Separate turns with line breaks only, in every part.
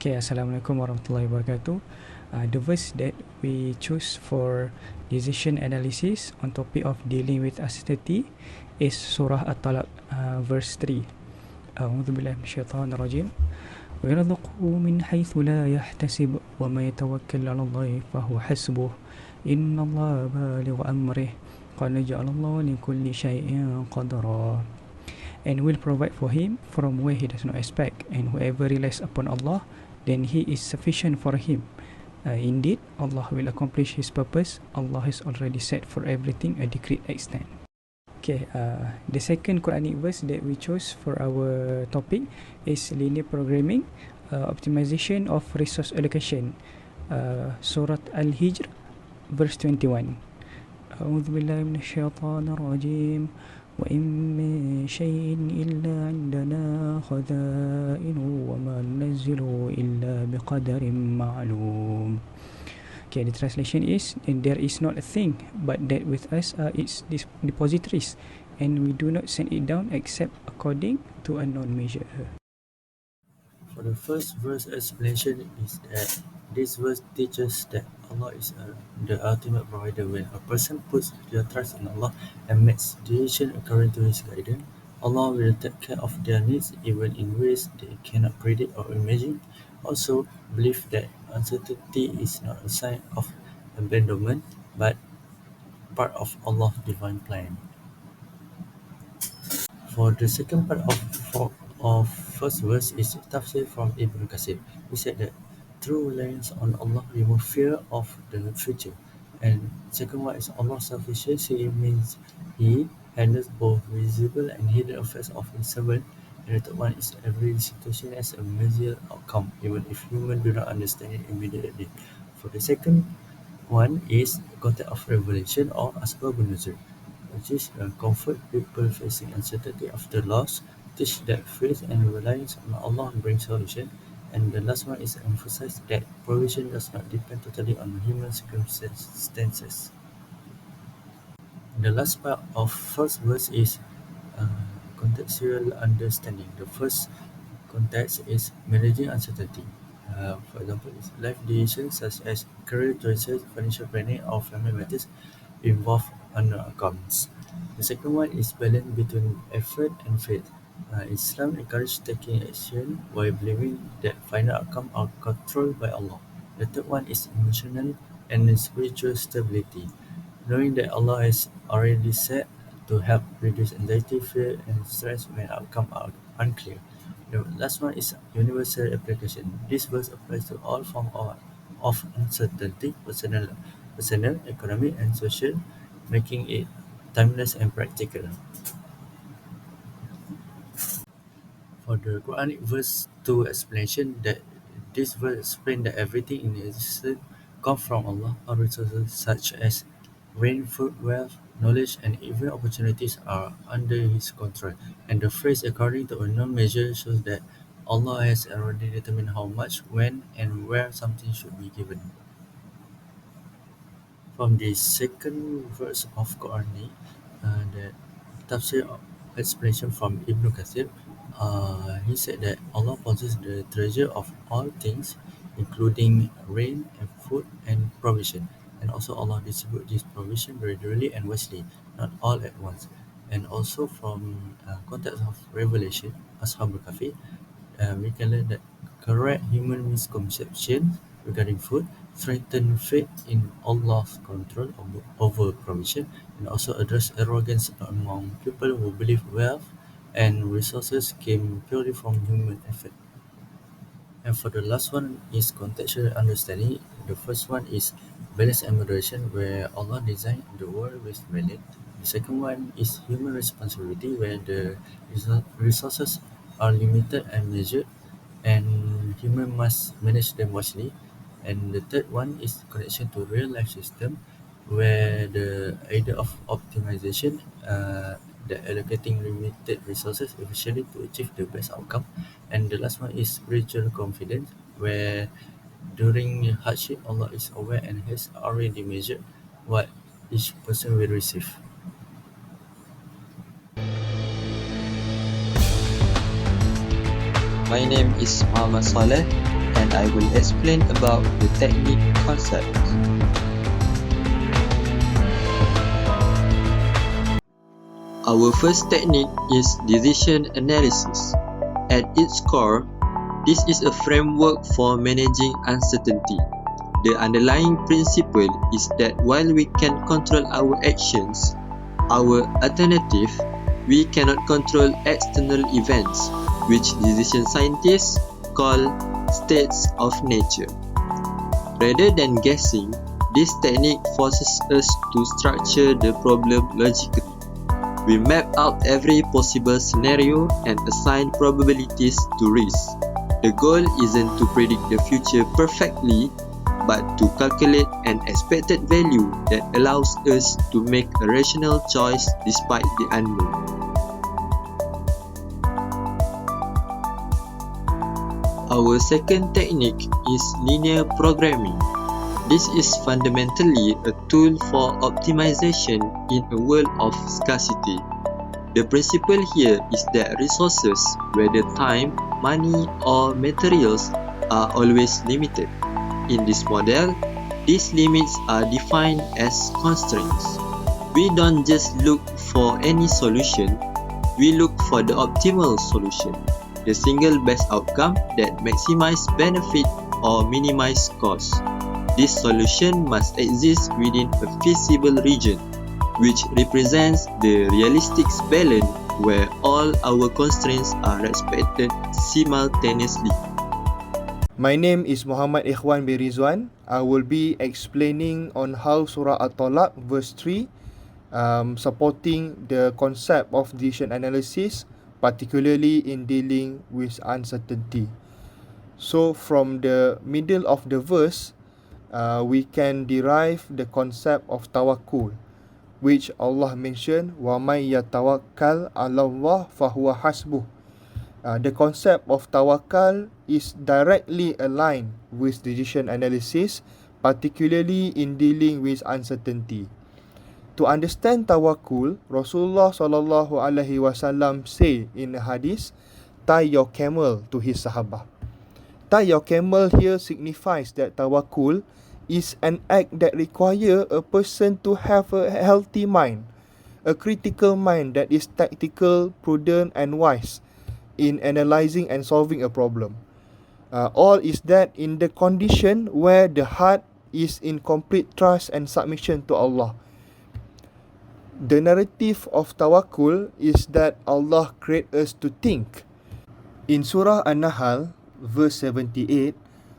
Okay, Assalamualaikum warahmatullahi wabarakatuh. The verse that we choose for decision analysis on topic of dealing with uncertainty is Surah At-Talaq, verse 3. أعوذ بالله من الشيطان الرجيم ويرزقه من حيث لا يحتسب وما يتوكل على الله فهو حسبه إن الله بالغ أمره قد جعل الله لكل شيء قدرا. And will provide for him from where he does not expect, and whoever relies upon Allah, then he is sufficient for him. Indeed, Allah will accomplish his purpose. Allah has already set for everything a decreed extent. Okay, the second Quranic verse that we chose for our topic is linear programming, optimization of resource allocation, Surah Al-Hijr, verse 21. أعوذ بالله من الشيطان الرجيم وإن من شيء إلا عندنا خزائنه وما ننزله إلا بقدر معلوم. Okay, the translation is, and there is not a thing but that with us are its depositories, and we do not send it down except according to a known measure.
For the first verse explanation is that this verse teaches that Allah is the ultimate provider. When a person puts their trust in Allah and makes decisions according to His guidance, Allah will take care of their needs even in ways they cannot predict or imagine. Also, believe that uncertainty is not a sign of abandonment but part of Allah's divine plan. For the second part of first verse is tafsir from Ibn Kathir. He said that true reliance on Allah removes fear of the future. And second one is Allah's sufficiency means He handles both visible and hidden affairs of His servant. And the third one is every situation has a measured outcome, even if humans do not understand it immediately. For the second one is context of revelation or asbabun nuzul, which is comfort people facing uncertainty after loss, teach that faith and reliance on Allah bring solution, and the last one is emphasize that provision does not depend totally on human circumstances. The last part of first verse is uh, contextual understanding. The first context is managing uncertainty. For example, life decisions such as career choices, financial planning, or family matters involve unknown outcomes. The second one is balance between effort and faith. Islam encourages taking action while believing that final outcomes are controlled by Allah. The third one is emotional and spiritual stability. Knowing that Allah has already said to help reduce anxiety, fear, and stress when outcomes are unclear. The last one is universal application. This verse applies to all forms of uncertainty, personal, economic, and social, making it timeless and practical. For the Quranic verse 2 explanation, that this verse explains that everything in existence comes from Allah. All resources such as rain, food, wealth, knowledge, and even opportunities are under His control. And the phrase "according to a known measure" shows that Allah has already determined how much, when, and where something should be given. From the second verse of Qur'ani, the tafsir explanation from Ibn Kathir, he said that Allah possesses the treasure of all things, including rain and food and provision. And also Allah distributes this provision gradually and wisely, not all at once. And also from context of revelation, Ashab al-Kahfi, we can learn that correct human misconceptions regarding food threaten faith in Allah's control over provision, and also address arrogance among people who believe wealth and resources came purely from human effort. And for the last one is contextual understanding. The first one is balance and moderation, where Allah designed the world with balance. The second one is human responsibility, where the resources are limited and measured, and human must manage them wisely. And the third one is connection to real life system, where the idea of optimization, that allocating limited resources efficiently to achieve the best outcome. And the last one is spiritual confidence, where during hardship Allah is aware and has already measured what each person will receive.
My name is Muhammad Saleh, and I will explain about the technique concept. Our first technique is decision analysis. At its core, this is a framework for managing uncertainty. The underlying principle is that while we can control our actions, our alternative, we cannot control external events, which decision scientists call states of nature. Rather than guessing, this technique forces us to structure the problem logically. We map out every possible scenario and assign probabilities to risks. The goal isn't to predict the future perfectly, but to calculate an expected value that allows us to make a rational choice despite the unknown. Our second technique is linear programming. This is fundamentally a tool for optimization in a world of scarcity. The principle here is that resources, whether time, money, or materials, are always limited. In this model, these limits are defined as constraints. We don't just look for any solution, we look for the optimal solution, the single best outcome that maximizes benefit or minimizes cost. This solution must exist within a feasible region, which represents the realistic balance where all our constraints are respected simultaneously.
My name is M.IkhwanRidzuan. I will be explaining on how Surah At-Talaq verse 3 supporting the concept of decision analysis, particularly in dealing with uncertainty. So from the middle of the verse, we can derive the concept of tawakkul, which Allah mentioned, وَمَنْ يَتَوَكَّلْ عَلَى اللَّهِ فَهُوَ حَسْبُهُ. The concept of tawakal is directly aligned with decision analysis, particularly in dealing with uncertainty. To understand tawakkul, Rasulullah SAW say in a hadith, tie your camel to his sahabah. Tie your camel here signifies that tawakkul is an act that requires a person to have a healthy mind, a critical mind that is tactical, prudent and wise in analyzing and solving a problem. All is that in the condition where the heart is in complete trust and submission to Allah. The narrative of tawakkul is that Allah creates us to think. In Surah An-Nahl, verse 78,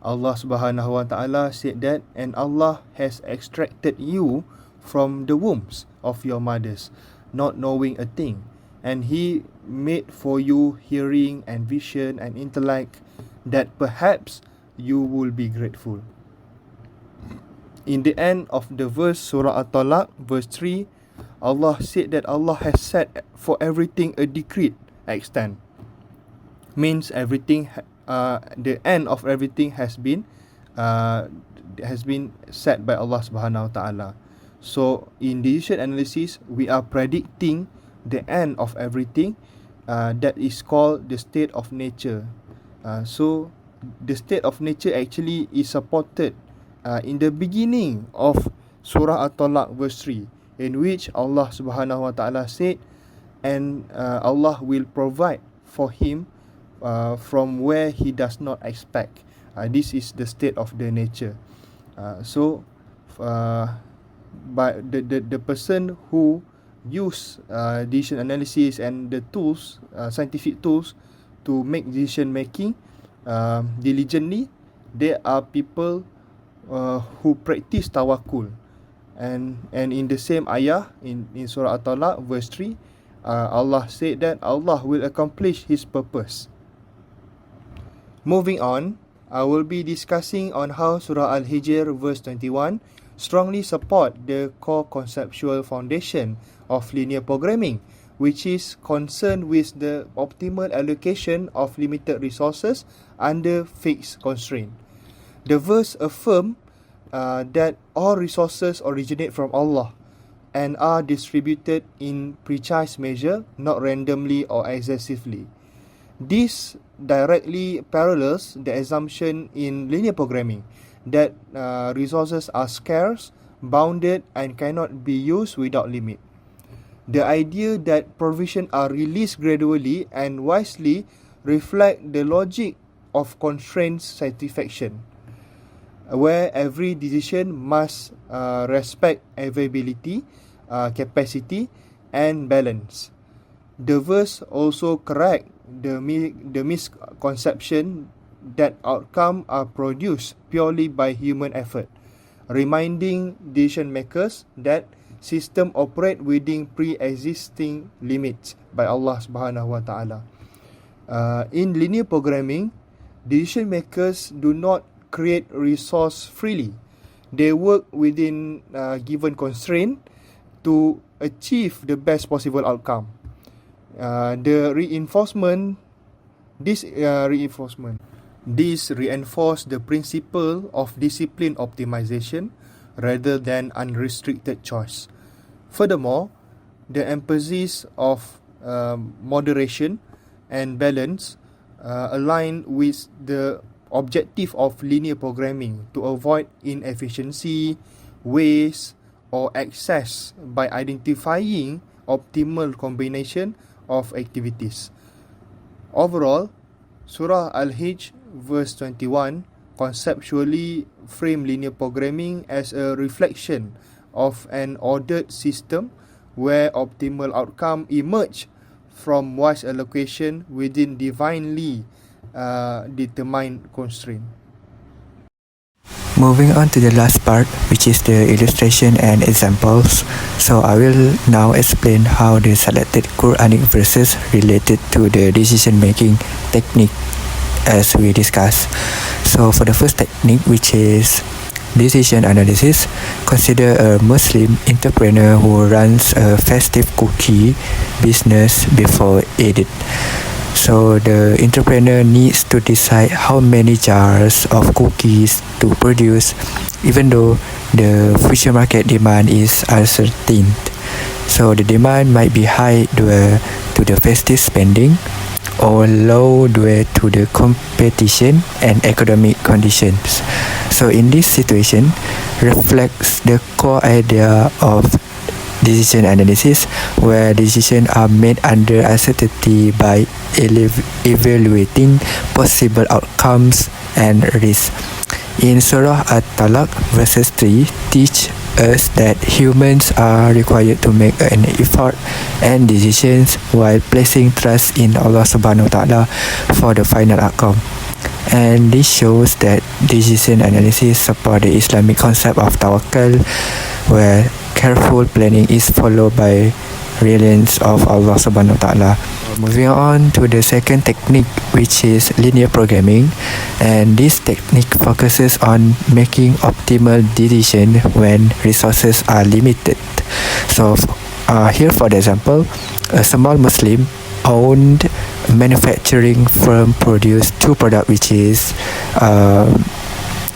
Allah Subhanahu wa Ta'ala said that, and Allah has extracted you from the wombs of your mothers, not knowing a thing, and He made for you hearing and vision and intellect, that perhaps you will be grateful. In the end of the verse, Surah At-Talaq, verse 3, Allah said that Allah has set for everything a decreed extent. Means everything, the end of everything has been set by Allah Subhanahu wa Ta'ala. So in decision analysis, we are predicting the end of everything. That is called the state of nature. So the state of nature actually is supported in the beginning of Surah At-Talaq verse 3, in which Allah Subhanahu wa Ta'ala said, and Allah will provide for him from where he does not expect. This is the state of the nature. But the person who use decision analysis and the tools, scientific tools, to make decision making diligently, there are people who practice tawakkul. And in the same ayah in Surah At-Talaq verse 3, Allah said that Allah will accomplish His purpose. Moving on, I will be discussing on how Surah Al-Hijr verse 21 strongly support the core conceptual foundation of linear programming, which is concerned with the optimal allocation of limited resources under fixed constraint. The verse affirms that all resources originate from Allah and are distributed in precise measure, not randomly or excessively. This directly parallels the assumption in linear programming that resources are scarce, bounded, and cannot be used without limit. The idea that provisions are released gradually and wisely reflect the logic of constraint satisfaction, where every decision must respect availability, capacity, and balance. The verse also correct the misconception that outcomes are produced purely by human effort, reminding decision makers that system operate within pre-existing limits by Allah Subhanahu wa Taala. In linear programming, decision makers do not create resource freely. They work within given constraint to achieve the best possible outcome. This reinforce the principle of discipline optimization rather than unrestricted choice. Furthermore, the emphasis of moderation and balance align with the objective of linear programming to avoid inefficiency, waste, or excess by identifying optimal combination of activities. Overall, Surah Al-Hijr verse 21 conceptually frame linear programming as a reflection of an ordered system where optimal outcome emerge from wise allocation within divinely determined constraint.
Moving on to the last part, which is the illustration and examples. So I will now explain how the selected Quranic verses related to the decision-making technique as we discussed. So for the first technique, which is decision analysis, consider a Muslim entrepreneur who runs a festive cookie business before Eid. So the entrepreneur needs to decide how many jars of cookies to produce, even though the future market demand is uncertain. So the demand might be high due to the festive spending or low due to the competition and economic conditions. So in this situation, reflects the core idea of decision analysis, where decisions are made under uncertainty by evaluating possible outcomes and risks. In Surah At-Talaq verses 3 teach us that humans are required to make an effort and decisions while placing trust in Allah Subhanahu wa Ta'ala for the final outcome. And this shows that decision analysis support the Islamic concept of tawakkul, where careful planning is followed by reliance of Allah Subhanahu wa Ta'ala. Moving on to the second technique, which is linear programming, and this technique focuses on making optimal decision when resources are limited. So here for the example, a small Muslim owned manufacturing firm produced two products, which is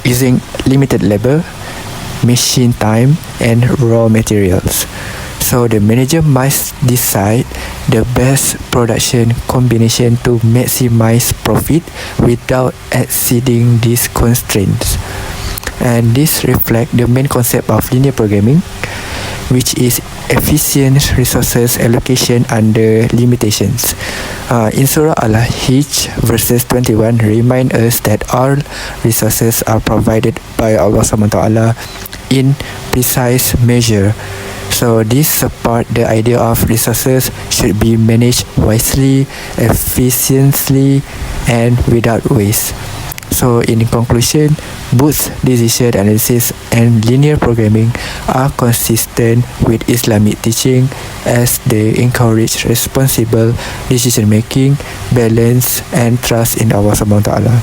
using limited labor, machine time, and raw materials. So the manager must decide the best production combination to maximize profit without exceeding these constraints. And this reflects the main concept of linear programming, which is efficient resources allocation under limitations. In Surah Al-Hijr verses 21 remind us that all resources are provided by Allah SWT in precise measure. So this support the idea of resources should be managed wisely, efficiently, and without waste. So in conclusion, both decision analysis and linear programming are consistent with Islamic teaching, as they encourage responsible decision making, balance, and trust in Allah Subhanahu wa Ta'ala.